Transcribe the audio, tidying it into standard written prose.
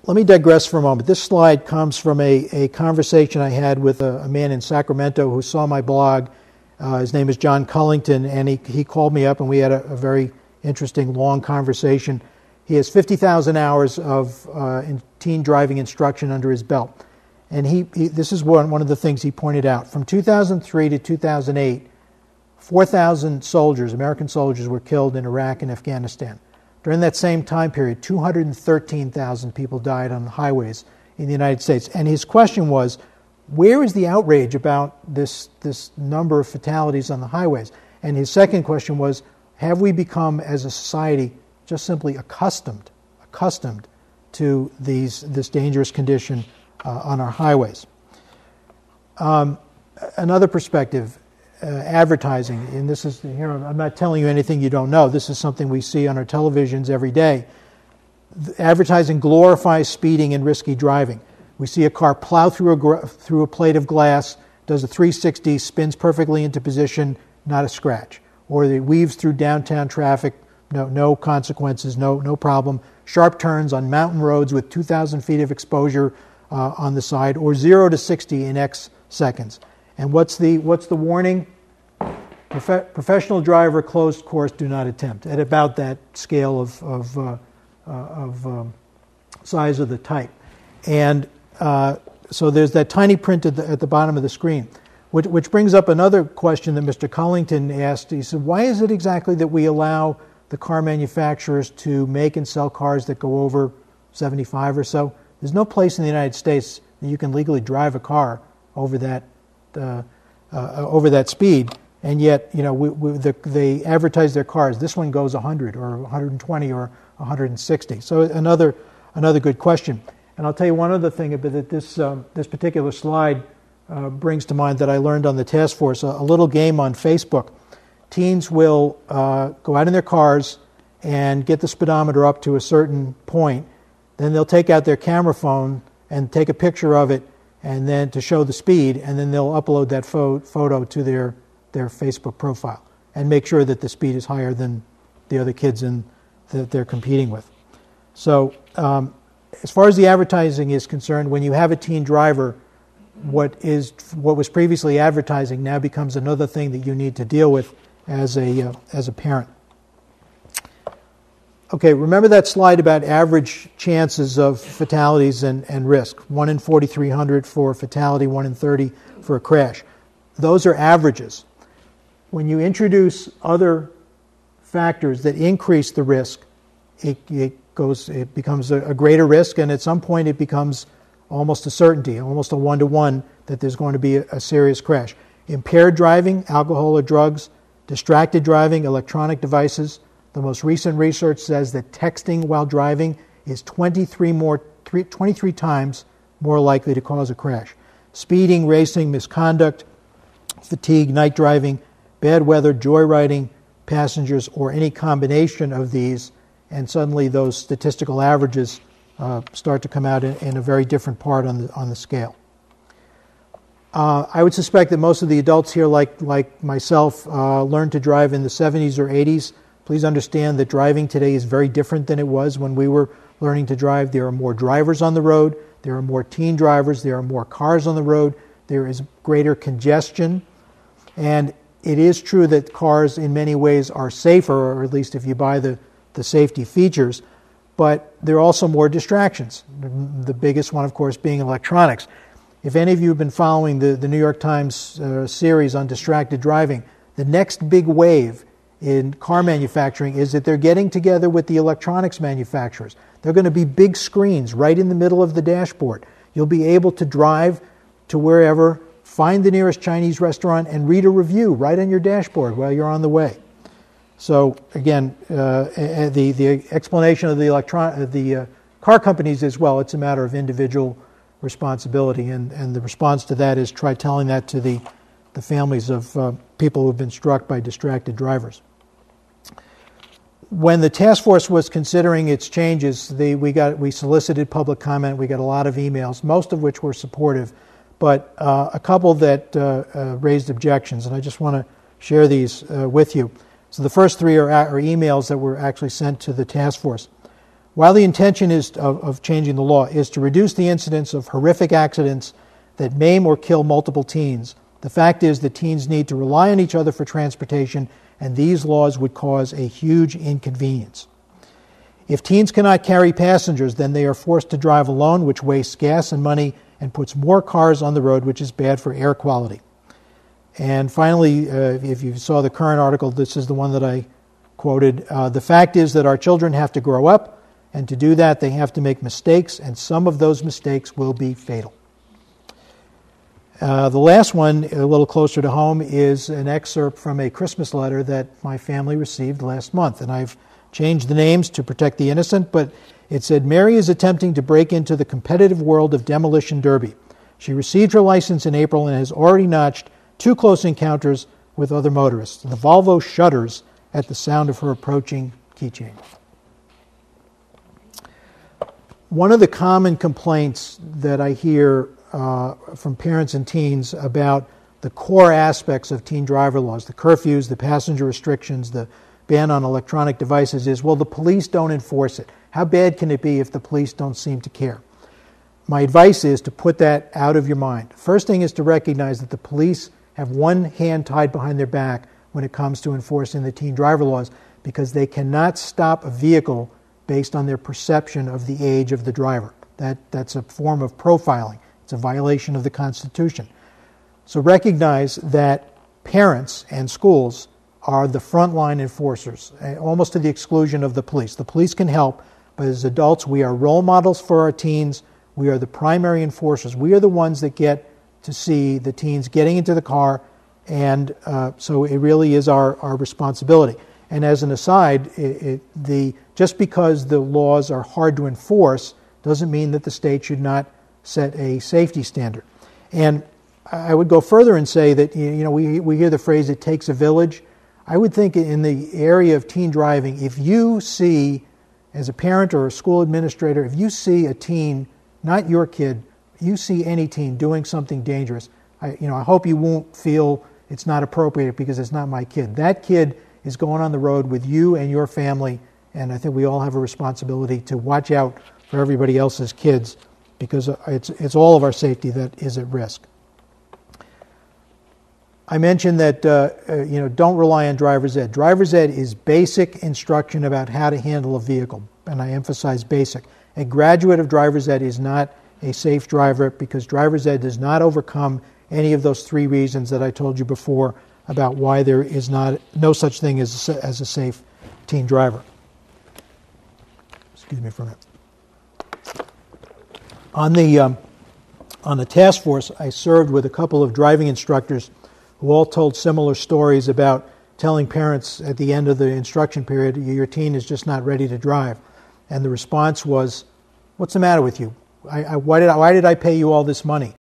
let me digress for a moment. This slide comes from a conversation I had with a man in Sacramento who saw my blog. His name is John Cullington, and he called me up, and we had a very interesting, long conversation. He has 50,000 hours of teen driving instruction under his belt. And this is one of the things he pointed out. From 2003 to 2008, 4,000 soldiers, American soldiers, were killed in Iraq and Afghanistan. During that same time period, 213,000 people died on the highways in the United States. And his question was, where is the outrage about this number of fatalities on the highways? And his second question was, have we become, as a society, just simply accustomed to this dangerous condition on our highways? Another perspective, advertising, and this is here. I'm not telling you anything you don't know. This is something we see on our televisions every day. Advertising glorifies speeding and risky driving. We see a car plow through a plate of glass, does a 360, spins perfectly into position, not a scratch. Or it weaves through downtown traffic, no consequences, no problem. Sharp turns on mountain roads with 2,000 feet of exposure on the side, or 0 to 60 in X seconds. And what's the warning? Professional driver, closed course, do not attempt. At about that scale of size of the type. And so there's that tiny print at the bottom of the screen, which brings up another question that Mr. Cullington asked. He said, why is it exactly that we allow the car manufacturers to make and sell cars that go over 75 or so? There's no place in the United States that you can legally drive a car over that speed, and yet they advertise their cars. This one goes 100 or 120 or 160. So another good question. And I'll tell you one other thing that this particular slide brings to mind that I learned on the task force. A little game on Facebook. Teens will go out in their cars and get the speedometer up to a certain point. Then they'll take out their camera phone and take a picture of it, and then to show the speed, and then they'll upload that photo to their Facebook profile and make sure that the speed is higher than the other kids that they're competing with. So as far as the advertising is concerned, when you have a teen driver, what was previously advertising now becomes another thing that you need to deal with as a parent. Okay, remember that slide about average chances of fatalities and risk. 1 in 4,300 for fatality, 1 in 30 for a crash. Those are averages. When you introduce other factors that increase the risk, it becomes a greater risk, and at some point it becomes almost a certainty, almost a 1-to-1 that there's going to be a serious crash. Impaired driving, alcohol or drugs, distracted driving, electronic devices. The most recent research says that texting while driving is 23 times more likely to cause a crash. Speeding, racing, misconduct, fatigue, night driving, bad weather, joyriding, passengers, or any combination of these, and suddenly those statistical averages start to come out in a very different part on the scale. I would suspect that most of the adults here, like myself, learned to drive in the 70s or 80s. Please understand that driving today is very different than it was when we were learning to drive. There are more drivers on the road. There are more teen drivers. There are more cars on the road. There is greater congestion. And it is true that cars in many ways are safer, or at least if you buy the safety features, but there are also more distractions. The biggest one, of course, being electronics. If any of you have been following the New York Times series on distracted driving, the next big wave in car manufacturing is that they're getting together with the electronics manufacturers. They're going to be big screens right in the middle of the dashboard. You'll be able to drive to wherever, find the nearest Chinese restaurant, and read a review right on your dashboard while you're on the way. So again, the explanation of the car companies is, well, it's a matter of individual responsibility, and the response to that is try telling that to the families of people who have been struck by distracted drivers. When the task force was considering its changes, we solicited public comment. We got a lot of emails, most of which were supportive, but a couple that raised objections, and I just want to share these with you. So the first three are emails that were actually sent to the task force. While the intention of changing the law is to reduce the incidence of horrific accidents that maim or kill multiple teens, the fact is that teens need to rely on each other for transportation, and these laws would cause a huge inconvenience. If teens cannot carry passengers, then they are forced to drive alone, which wastes gas and money and puts more cars on the road, which is bad for air quality. And finally, if you saw the current article, this is the one that I quoted. The fact is that our children have to grow up, and to do that, they have to make mistakes, and some of those mistakes will be fatal. The last one, a little closer to home, is an excerpt from a Christmas letter that my family received last month. And I've changed the names to protect the innocent, but it said, Mary is attempting to break into the competitive world of demolition derby. She received her license in April and has already notched 2 close encounters with other motorists. The Volvo shudders at the sound of her approaching keychain. One of the common complaints that I hear from parents and teens about the core aspects of teen driver laws, the curfews, the passenger restrictions, the ban on electronic devices is, well, the police don't enforce it. How bad can it be if the police don't seem to care? My advice is to put that out of your mind. First thing is to recognize that the police have one hand tied behind their back when it comes to enforcing the teen driver laws, because they cannot stop a vehicle based on their perception of the age of the driver. That's a form of profiling. It's a violation of the Constitution. So recognize that parents and schools are the frontline enforcers, almost to the exclusion of the police. The police can help, but as adults, we are role models for our teens. We are the primary enforcers. We are the ones that get to see the teens getting into the car, and so it really is our responsibility. And as an aside, just because the laws are hard to enforce doesn't mean that the state should not set a safety standard. And I would go further and say that, we hear the phrase, it takes a village. I would think in the area of teen driving, if you see, as a parent or a school administrator, if you see a teen, not your kid, you see any teen doing something dangerous, I hope you won't feel it's not appropriate because it's not my kid. That kid is going on the road with you and your family, and I think we all have a responsibility to watch out for everybody else's kids, because it's all of our safety that is at risk. I mentioned that don't rely on driver's ed. Driver's ed is basic instruction about how to handle a vehicle, and I emphasize basic. A graduate of driver's ed is not a safe driver, because driver's ed does not overcome any of those 3 reasons that I told you before about why there is no such thing as a safe teen driver. Excuse me for a minute. On the task force, I served with a couple of driving instructors who all told similar stories about telling parents at the end of the instruction period, your teen is just not ready to drive. And the response was, what's the matter with you? Why did I pay you all this money?